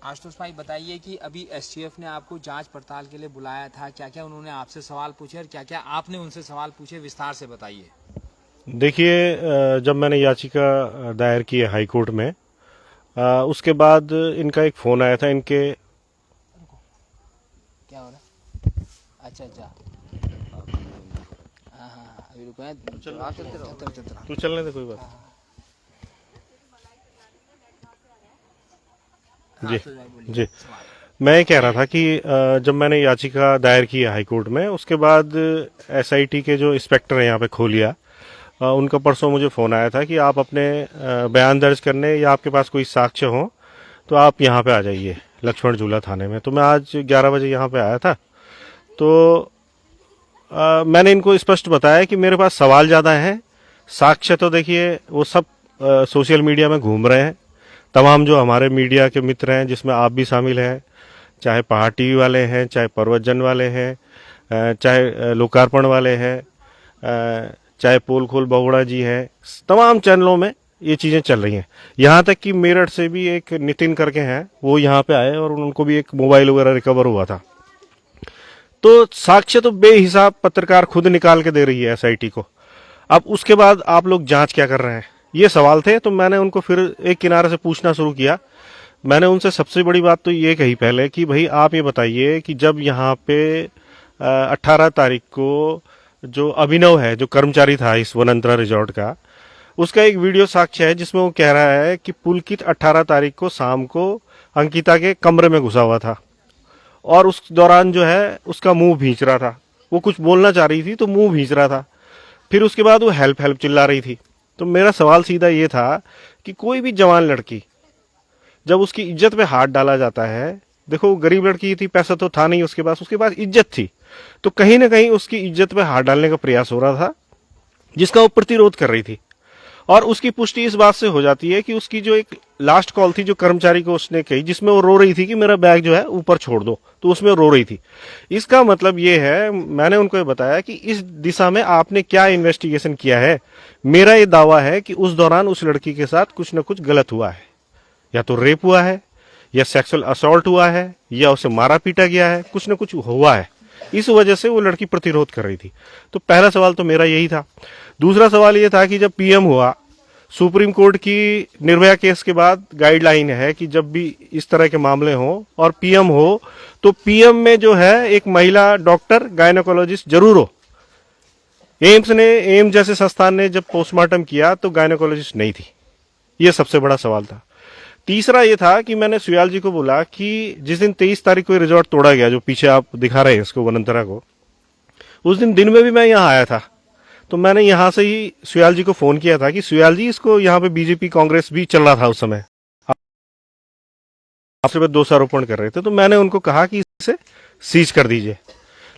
आशुतोष भाई बताइए कि अभी एसटीएफ ने आपको जांच पड़ताल के लिए बुलाया था, क्या क्या उन्होंने आपसे सवाल पूछे और क्या क्या आपने उनसे सवाल पूछे, विस्तार से बताइए। देखिए, जब मैंने याचिका दायर की है हाई कोर्ट में, उसके बाद इनका एक फ़ोन आया था इनके। क्या हो रहा है? अच्छा अच्छा। हाँ हाँ हाँ, अभी रुको हैं, आप चलते रहो, चलते रहो। तू चलने दे, कोई बात। हाँ जी आशुतोष भाई बोलिए जी। सवाल। मैं ये कह रहा था कि जब मैंने याचिका दायर की है हाई कोर्ट में, उसके बाद एसआईटी के जो इंस्पेक्टर हैं यहाँ पे खोलिया, उनका परसों मुझे फ़ोन आया था कि आप अपने बयान दर्ज करने या आपके पास कोई साक्ष्य हो तो आप यहाँ पे आ जाइए लक्ष्मण झूला थाने में। तो मैं आज 11 बजे यहाँ पे आया था। तो मैंने इनको स्पष्ट बताया कि मेरे पास सवाल ज़्यादा हैं। साक्ष्य तो देखिए वो सब सोशल मीडिया में घूम रहे हैं। तमाम जो हमारे मीडिया के मित्र हैं, जिसमें आप भी शामिल हैं, चाहे पहाड़ टीवी वाले हैं, चाहे पर्वतजन वाले हैं, चाहे लोकार्पण वाले हैं, चाहे पोल खोल बहुगुणा जी हैं, तमाम चैनलों में ये चीज़ें चल रही हैं। यहाँ तक कि मेरठ से भी एक नितिन करके हैं, वो यहाँ पे आए और उनको भी एक मोबाइल वगैरह रिकवर हुआ था। तो साक्ष्य तो बेहिसाब पत्रकार खुद निकाल के दे रही है एसआईटी को। अब उसके बाद आप लोग जांच क्या कर रहे हैं, ये सवाल थे। तो मैंने उनको फिर एक किनारे से पूछना शुरू किया। मैंने उनसे सबसे बड़ी बात तो ये कही पहले कि भाई आप ये बताइए कि जब यहाँ पे 18 तारीख को जो अभिनव है, जो कर्मचारी था इस वनंतरा रिजॉर्ट का, उसका एक वीडियो साक्ष्य है जिसमें वो कह रहा है कि पुलकित 18 तारीख को शाम को अंकिता के कमरे में घुसा हुआ था और उस दौरान जो है उसका मुंह भींच रहा था। वो कुछ बोलना चाह रही थी तो मुंह भींच रहा था। फिर उसके बाद वो हेल्प हेल्प चिल्ला रही थी। तो मेरा सवाल सीधा ये था कि कोई भी जवान लड़की जब उसकी इज्जत पे हाथ डाला जाता है, देखो वो गरीब लड़की थी, पैसा तो था नहीं उसके पास इज्जत थी, तो कहीं ना कहीं उसकी इज्जत पे हाथ डालने का प्रयास हो रहा था, जिसका वो प्रतिरोध कर रही थी। और उसकी पुष्टि इस बात से हो जाती है कि उसकी जो एक लास्ट कॉल थी जो कर्मचारी को उसने कही, जिसमें वो रो रही थी कि मेरा बैग जो है ऊपर छोड़ दो, तो उसमें रो रही थी। इसका मतलब ये है, मैंने उनको ये बताया कि इस दिशा में आपने क्या इन्वेस्टिगेशन किया है। मेरा ये दावा है कि उस दौरान उस लड़की के साथ कुछ न कुछ गलत हुआ है, या तो रेप हुआ है, या सेक्सुअल असॉल्ट हुआ है, या उसे मारा पीटा गया है, कुछ न कुछ हुआ है। इस वजह से वो लड़की प्रतिरोध कर रही थी। तो पहला सवाल तो मेरा यही था। दूसरा सवाल ये था कि जब पीएम हुआ, सुप्रीम कोर्ट की निर्भया केस के बाद गाइडलाइन है कि जब भी इस तरह के मामले हों और पीएम हो, तो पीएम में जो है एक महिला डॉक्टर गायनेकोलॉजिस्ट जरूर हो। एम्स जैसे संस्थान ने जब पोस्टमार्टम किया तो गायनेकोलॉजिस्ट नहीं थी। ये सबसे बड़ा सवाल था। तीसरा ये था कि मैंने सुयाल जी को बोला कि जिस दिन 23 तारीख को रिजॉर्ट तोड़ा गया, जो पीछे आप दिखा रहे हैं इसको वनंतरा को, उस दिन में भी मैं यहाँ आया था। तो मैंने यहाँ से ही सुयाल जी को फोन किया था कि सुयाल जी, इसको यहाँ पे बीजेपी कांग्रेस भी चल रहा था उस समय, आपसे दोषारोपण कर रहे थे, तो मैंने उनको कहा कि इसे सीज कर दीजिए।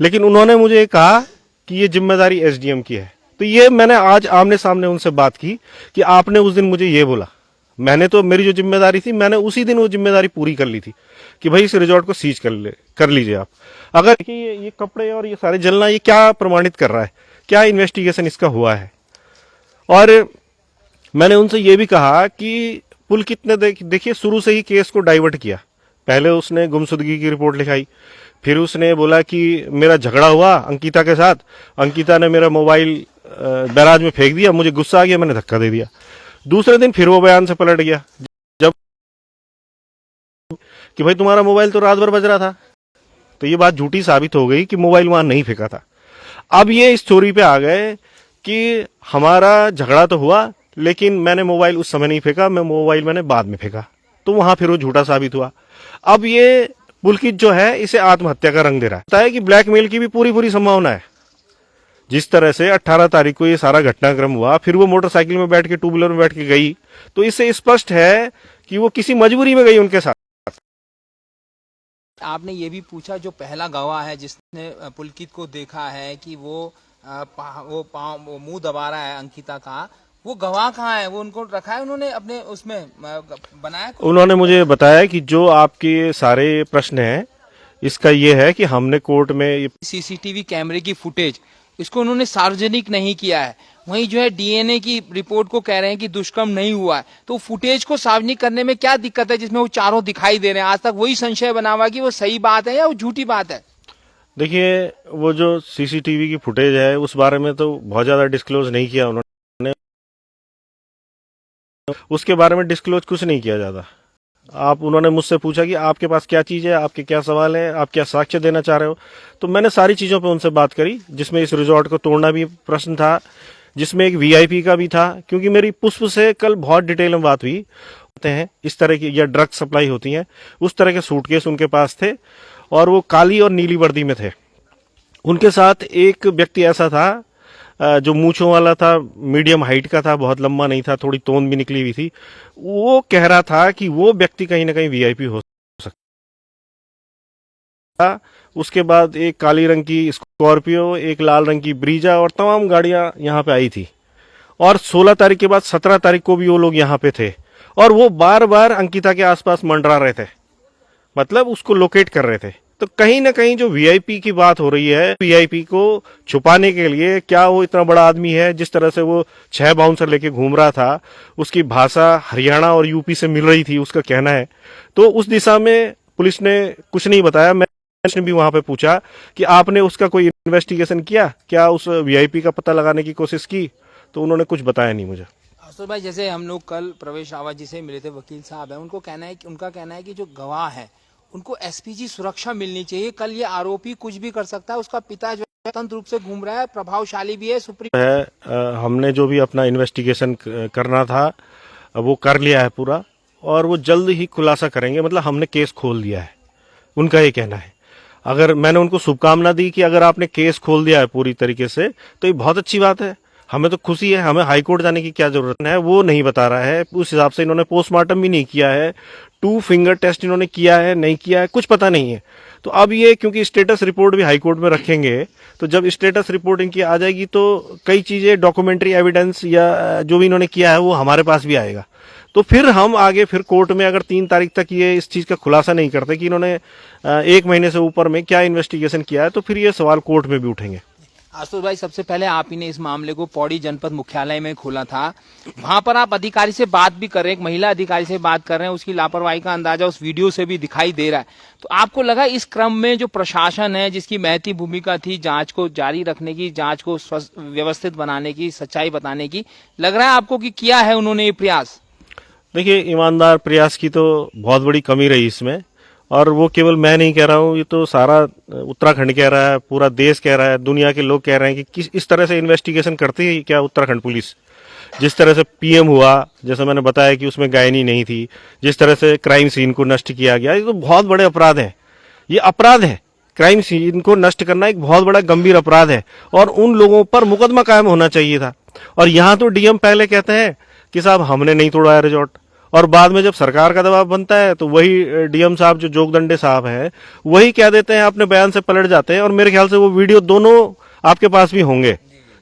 लेकिन उन्होंने मुझे कहा कि ये जिम्मेदारी एसडीएम की है। तो ये मैंने आज आमने सामने उनसे बात की कि आपने उस दिन मुझे ये बोला। मैंने तो मेरी जो जिम्मेदारी थी, मैंने उसी दिन वो जिम्मेदारी पूरी कर ली थी कि भाई इस रिजॉर्ट को सीज कर लीजिए आप। अगर ये कपड़े और ये सारे जलना, ये क्या प्रमाणित कर रहा है, क्या इन्वेस्टिगेशन इसका हुआ है। और मैंने उनसे ये भी कहा कि पुलकित ने देखिए शुरू से ही केस को डाइवर्ट किया। पहले उसने गुमशुदगी की रिपोर्ट लिखाई, फिर उसने बोला कि मेरा झगड़ा हुआ अंकिता के साथ, अंकिता ने मेरा मोबाइल बैराज में फेंक दिया, मुझे गुस्सा आ गया, मैंने धक्का दे दिया। दूसरे दिन फिर वो बयान से पलट गया जब कि भाई तुम्हारा मोबाइल तो रात भर बज रहा था। तो ये बात झूठी साबित हो गई कि मोबाइल वहां नहीं फेंका था। अब ये इस स्टोरी पे आ गए कि हमारा झगड़ा तो हुआ, लेकिन मैंने मोबाइल उस समय नहीं फेंका, मोबाइल मैंने बाद में फेंका। तो वहां फिर वो झूठा साबित हुआ। अब ये पुलकित जो है इसे आत्महत्या का रंग दे रहा है कि ब्लैकमेल की भी पूरी संभावना है। जिस तरह से 18 तारीख को ये सारा घटनाक्रम हुआ, फिर वो मोटरसाइकिल में बैठ के, टू व्हीलर में बैठ के गई, तो इससे स्पष्ट है कि वो किसी मजबूरी में गई उनके साथ। आपने ये भी पूछा, जो पहला गवाह है जिसने पुलकित को देखा है कि वो मुंह दबा रहा है अंकिता का, वो गवाह कहाँ है? वो उनको रखा है उन्होंने अपने उसमें बनाया? उन्होंने मुझे बताया कि जो आपके सारे प्रश्न हैं, इसका ये है कि हमने कोर्ट में सीसीटीवी कैमरे की फुटेज, इसको उन्होंने सार्वजनिक नहीं किया है। वहीं जो है डीएनए की रिपोर्ट को कह रहे हैं कि दुष्कर्म नहीं हुआ है। तो फुटेज को सार्वजनिक करने में क्या दिक्कत है जिसमें वो चारों दिखाई दे रहे हैं? आज तक वही संशय बना हुआ कि वो सही बात है या वो झूठी बात है। देखिए, वो जो सीसीटीवी की फुटेज है उस बारे में तो बहुत ज्यादा डिस्क्लोज नहीं किया उन्होंने, उसके बारे में डिस्क्लोज कुछ नहीं किया जाता। आप उन्होंने मुझसे पूछा कि आपके पास क्या चीज है, आपके क्या सवाल है, आप क्या साक्ष्य देना चाह रहे हो, तो मैंने सारी चीजों पे उनसे बात करी, जिसमें इस रिजॉर्ट को तोड़ना भी प्रश्न था, जिसमें एक वीआईपी का भी था, क्योंकि मेरी पुष्प से कल बहुत डिटेल में बात हुई। होते हैं इस तरह की या ड्रग सप्लाई होती है, उस तरह के सूटकेस उनके पास थे और वो काली और नीली वर्दी में थे। उनके साथ एक व्यक्ति ऐसा था जो मूंछों वाला था, मीडियम हाइट का था, बहुत लंबा नहीं था, थोड़ी तोंद भी निकली हुई थी। वो कह रहा था कि वो व्यक्ति कहीं ना कहीं वीआईपी हो सकता। उसके बाद एक काली रंग की स्कॉर्पियो, एक लाल रंग की ब्रीजा और तमाम गाड़ियां यहाँ पे आई थी। और 16 तारीख के बाद 17 तारीख को भी वो लोग यहाँ पे थे और वो बार बार अंकिता के आसपास मंडरा रहे थे, मतलब उसको लोकेट कर रहे थे। तो कहीं ना कहीं जो वीआईपी की बात हो रही है, वीआईपी को छुपाने के लिए, क्या वो इतना बड़ा आदमी है? जिस तरह से वो 6 बाउंसर लेके घूम रहा था, उसकी भाषा हरियाणा और यूपी से मिल रही थी, उसका कहना है। तो उस दिशा में पुलिस ने कुछ नहीं बताया। मैंने भी वहां पे पूछा कि आपने उसका कोई इन्वेस्टिगेशन किया, क्या उस वीआईपी का पता लगाने की कोशिश की? तो उन्होंने कुछ बताया नहीं मुझे। आशुतोष भाई, जैसे हम लोग कल प्रवेश रावत जी से मिले थे, वकील साहब है, उनका कहना है कि जो गवाह है उनको एसपीजी सुरक्षा मिलनी चाहिए। कल ये आरोपी कुछ भी कर सकता है, उसका पिता जो है स्वतंत्र रूप से घूम रहा है, प्रभावशाली भी है, सुप्रीम है। हमने जो भी अपना इन्वेस्टिगेशन करना था वो कर लिया है पूरा, और वो जल्द ही खुलासा करेंगे। मतलब हमने केस खोल दिया है, उनका ये कहना है। अगर मैंने उनको शुभकामना दी कि अगर आपने केस खोल दिया है पूरी तरीके से तो ये बहुत अच्छी बात है, हमें तो खुशी है, हमें हाईकोर्ट जाने की क्या जरूरत है। वो नहीं बता रहा है, उस हिसाब से इन्होंने पोस्टमार्टम भी नहीं किया है, 2 फिंगर टेस्ट इन्होंने किया है नहीं किया है, कुछ पता नहीं है। तो अब ये क्योंकि स्टेटस रिपोर्ट भी हाईकोर्ट में रखेंगे, तो जब स्टेटस रिपोर्ट इनकी आ जाएगी तो कई चीजें, डॉक्यूमेंट्री एविडेंस या जो भी इन्होंने किया है वो हमारे पास भी आएगा। तो फिर हम आगे फिर कोर्ट में अगर 3 तारीख तक ये इस चीज का खुलासा नहीं करते कि इन्होंने 1 महीने से ऊपर में क्या इन्वेस्टिगेशन किया है, तो फिर ये सवाल कोर्ट में भी उठेंगे। आशुतोष भाई, सबसे पहले आप ही ने इस मामले को पौड़ी जनपद मुख्यालय में खोला था। वहां पर आप अधिकारी से बात भी कर रहे हैं, एक महिला अधिकारी से बात कर रहे हैं, उसकी लापरवाही का अंदाजा उस वीडियो से भी दिखाई दे रहा है। तो आपको लगा इस क्रम में जो प्रशासन है, जिसकी महती भूमिका थी जांच को जारी रखने की, जांच को व्यवस्थित बनाने की, सच्चाई बताने की, लग रहा है आपको कि किया है उन्होंने ये प्रयास? देखिए, ईमानदार प्रयास की तो बहुत बड़ी कमी रही इसमें, और वो केवल मैं नहीं कह रहा हूँ, ये तो सारा उत्तराखंड कह रहा है, पूरा देश कह रहा है, दुनिया के लोग कह रहे हैं कि किस इस तरह से इन्वेस्टिगेशन करती है क्या उत्तराखंड पुलिस। जिस तरह से पीएम हुआ, जैसे मैंने बताया कि उसमें गायनी नहीं थी, जिस तरह से क्राइम सीन को नष्ट किया गया, ये तो बहुत बड़े अपराध है, ये अपराध है। क्राइम सीन को नष्ट करना एक बहुत बड़ा गंभीर अपराध है और उन लोगों पर मुकदमा कायम होना चाहिए था। और यहाँ तो डीएम पहले कहते हैं कि साहब हमने नहीं तोड़ा रिजॉर्ट, और बाद में जब सरकार का दबाव बनता है तो वही डीएम साहब जो जोगदंडे साहब हैं वही कह देते हैं, अपने बयान से पलट जाते हैं। और मेरे ख्याल से वो वीडियो दोनों आपके पास भी होंगे,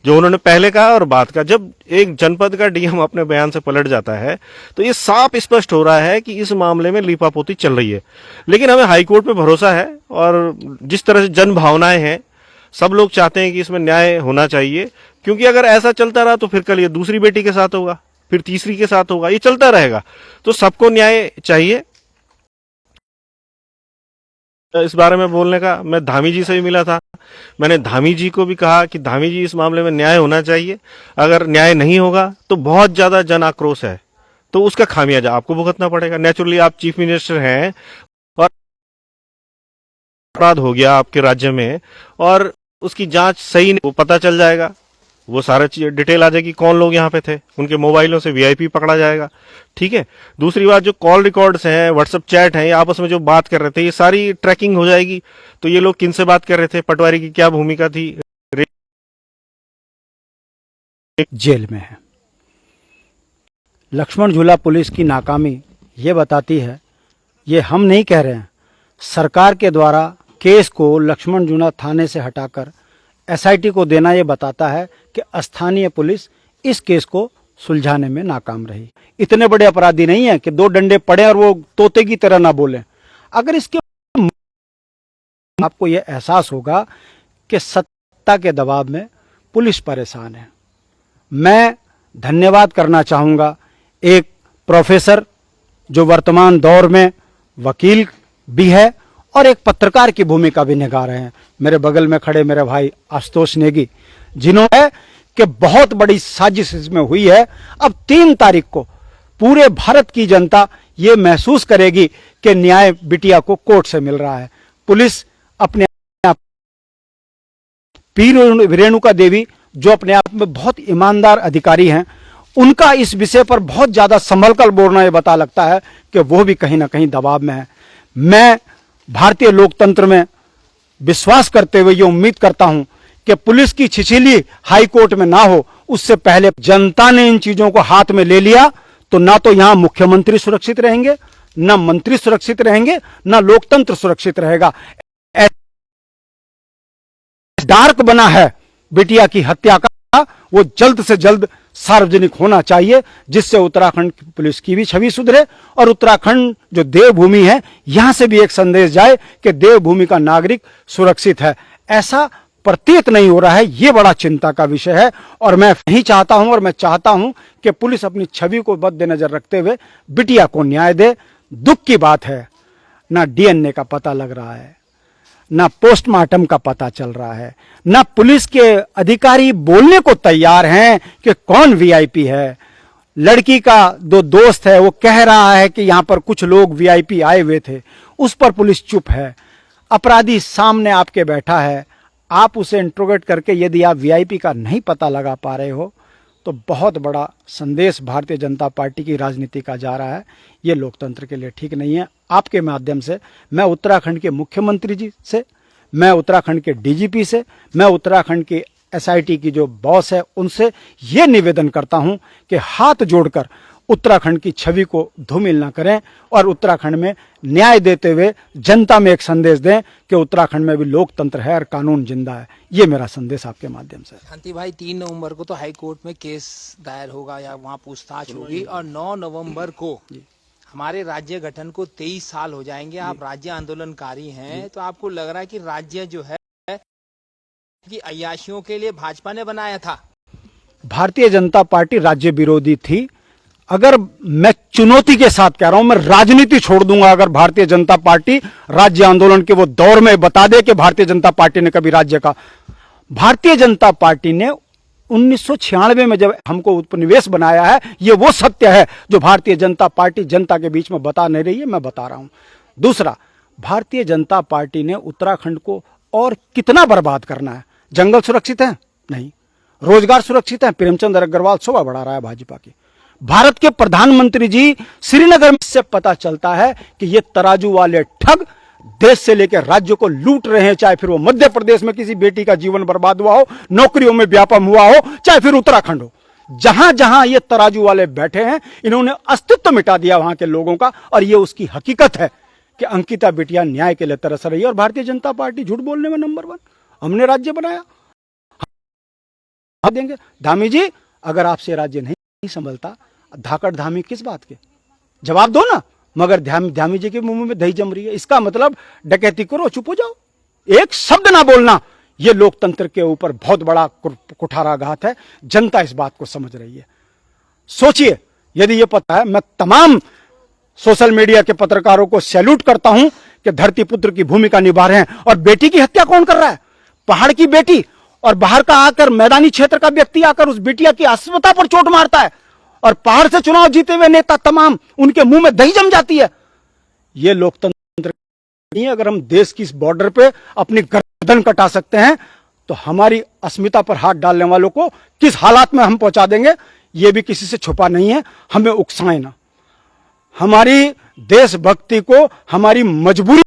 जो उन्होंने पहले कहा और बाद का। जब एक जनपद का डीएम अपने बयान से पलट जाता है तो ये साफ स्पष्ट हो रहा है कि इस मामले में लीपापोती चल रही है। लेकिन हमें हाईकोर्ट पे भरोसा है, और जिस तरह से जन भावनाएं हैं, सब लोग चाहते हैं कि इसमें न्याय होना चाहिए। क्योंकि अगर ऐसा चलता रहा तो फिर कल ये दूसरी बेटी के साथ होगा, फिर तीसरी के साथ होगा, ये चलता रहेगा। तो सबको न्याय चाहिए। इस बारे में बोलने का मैं धामी जी से भी मिला था, मैंने धामी जी को भी कहा कि धामी जी इस मामले में न्याय होना चाहिए, अगर न्याय नहीं होगा तो बहुत ज्यादा जन आक्रोश है, तो उसका खामियाजा आपको भुगतना पड़ेगा। नेचुरली आप चीफ मिनिस्टर हैं और अपराध हो गया आपके राज्य में, और उसकी जांच सही नहीं, वो पता चल जाएगा, वो सारा चीज डिटेल आ जाएगी, कौन लोग यहाँ पे थे, उनके मोबाइलों से वीआईपी पकड़ा जाएगा। ठीक है, दूसरी बात, जो कॉल रिकॉर्ड्स हैं, व्हाट्सएप चैट हैं, ये आपस में जो बात कर रहे थे, ये सारी ट्रैकिंग हो जाएगी। तो ये लोग किनसे बात कर रहे थे, पटवारी की क्या भूमिका थी, जेल में है। लक्ष्मण झूला पुलिस की नाकामी ये बताती है, ये हम नहीं कह रहे हैं, सरकार के द्वारा केस को लक्ष्मण झूला थाने से हटाकर एसआईटी को देना ये बताता है कि स्थानीय पुलिस इस केस को सुलझाने में नाकाम रही। इतने बड़े अपराधी नहीं है कि 2 डंडे पड़े और वो तोते की तरह ना बोले। अगर इसके आपको यह एहसास होगा कि सत्ता के दबाव में पुलिस परेशान है, मैं धन्यवाद करना चाहूँगा एक प्रोफेसर जो वर्तमान दौर में वकील भी है और एक पत्रकार की भूमिका भी निभा रहे हैं, मेरे बगल में खड़े मेरे भाई आशुतोष नेगी, जिन्होंने कि बहुत बड़ी साजिश इसमें हुई है। अब 3 तारीख को पूरे भारत की जनता ये महसूस करेगी कि न्याय बिटिया को कोर्ट से मिल रहा है। पुलिस अपने आप, पी रेणुका देवी जो अपने आप में बहुत ईमानदार अधिकारी हैं, उनका इस विषय पर बहुत ज्यादा संभल कर बोलना ये बता लगता है कि वो भी कहीं ना कहीं दबाव में है। मैं भारतीय लोकतंत्र में विश्वास करते हुए ये उम्मीद करता हूं कि पुलिस की छिछली हाई कोर्ट में ना हो, उससे पहले जनता ने इन चीजों को हाथ में ले लिया तो ना तो यहां मुख्यमंत्री सुरक्षित रहेंगे, ना मंत्री सुरक्षित रहेंगे, ना लोकतंत्र सुरक्षित रहेगा। डार्क बना है बिटिया की हत्या का, वो जल्द से जल्द सार्वजनिक होना चाहिए, जिससे उत्तराखंड पुलिस की भी छवि सुधरे और उत्तराखंड जो देवभूमि है यहां से भी एक संदेश जाए कि देवभूमि का नागरिक सुरक्षित है। ऐसा प्रतीत नहीं हो रहा है, ये बड़ा चिंता का विषय है। और मैं नहीं चाहता हूं और मैं चाहता हूं कि पुलिस अपनी छवि को मद्देनजर रखते हुए बिटिया को न्याय दे। दुख की बात है, ना डीएनए का पता लग रहा है, ना पोस्टमार्टम का पता चल रहा है, ना पुलिस के अधिकारी बोलने को तैयार हैं कि कौन वीआईपी है। लड़की का जो दोस्त है वो कह रहा है कि यहां पर कुछ लोग वीआईपी आए हुए थे, उस पर पुलिस चुप है। अपराधी सामने आपके बैठा है, आप उसे इंट्रोगेट करके यदि आप वीआईपी का नहीं पता लगा पा रहे हो तो बहुत बड़ा संदेश भारतीय जनता पार्टी की राजनीति का जा रहा है। ये लोकतंत्र के लिए ठीक नहीं है। आपके माध्यम से मैं उत्तराखंड के मुख्यमंत्री जी से, मैं उत्तराखंड के डीजीपी से, मैं उत्तराखंड के एसआईटी की जो बॉस है उनसे ये निवेदन करता हूं कि हाथ जोड़कर उत्तराखंड की छवि को धूमिल न करें और उत्तराखंड में न्याय देते हुए जनता में एक संदेश दें कि उत्तराखंड में भी लोकतंत्र है और कानून जिंदा है। ये मेरा संदेश आपके माध्यम से। शांति भाई, 3 नवंबर को तो हाई कोर्ट में केस दायर होगा या वहाँ पूछताछ होगी और 9 नवंबर को हमारे राज्य गठन को 23 साल हो जाएंगे। आप राज्य आंदोलनकारी हैं, तो आपको लग रहा है कि राज्य जो है कि अय्याशियों के लिए भाजपा ने बनाया था? भारतीय जनता पार्टी राज्य विरोधी थी। अगर मैं चुनौती के साथ कह रहा हूं, मैं राजनीति छोड़ दूंगा अगर भारतीय जनता पार्टी राज्य आंदोलन के वो दौर में बता दे कि भारतीय जनता पार्टी ने कभी राज्य का। भारतीय जनता पार्टी ने 1996 में जब हमको उपनिवेश बनाया है, ये वो सत्य है जो भारतीय जनता पार्टी जनता के बीच में बता नहीं रही है, मैं बता रहा हूं। दूसरा, भारतीय जनता पार्टी ने उत्तराखंड को और कितना बर्बाद करना है? जंगल सुरक्षित है? नहीं। रोजगार सुरक्षित है? प्रेमचंद अग्रवाल शोभा बढ़ा रहा है भाजपा की। भारत के प्रधानमंत्री जी श्रीनगर में से पता चलता है कि ये तराजू वाले ठग देश से लेकर राज्य को लूट रहे हैं, चाहे फिर वो मध्य प्रदेश में किसी बेटी का जीवन बर्बाद हुआ हो, नौकरियों में व्यापम हुआ हो, चाहे फिर उत्तराखंड हो। जहां जहां ये तराजू वाले बैठे हैं, इन्होंने अस्तित्व मिटा दिया वहां के लोगों का। और ये उसकी हकीकत है कि अंकिता बिटिया न्याय के लिए तरस रही है और भारतीय जनता पार्टी झूठ बोलने में नंबर 1। हमने राज्य बनाया, देंगे। धामी जी, अगर आपसे राज्य नहीं संभलता, धाकड़ धामी किस बात के? जवाब दो ना। मगर धामी जी के मुंह में दही जम रही है, इसका मतलब डकैती करो, चुप हो जाओ, एक शब्द ना बोलना। यह लोकतंत्र के ऊपर बहुत बड़ा कुठाराघात है। जनता इस बात को समझ रही है। सोचिए, यदि यह पता है, मैं तमाम सोशल मीडिया के पत्रकारों को सैल्यूट करता हूं कि धरती पुत्र की भूमिका निभा रहे हैं। और बेटी की हत्या कौन कर रहा है? पहाड़ की बेटी। और बाहर का आकर मैदानी क्षेत्र का व्यक्ति आकर उस बिटिया की अस्मिता पर चोट मारता है और पहाड़ से चुनाव जीते हुए नेता तमाम उनके मुंह में दही जम जाती है। यह लोकतंत्र नहीं है। अगर हम देश की इस बॉर्डर पे अपनी गर्दन कटा सकते हैं तो हमारी अस्मिता पर हाथ डालने वालों को किस हालात में हम पहुंचा देंगे, यह भी किसी से छुपा नहीं है। हमें उकसाएं ना। हमारी देशभक्ति को हमारी मजबूरी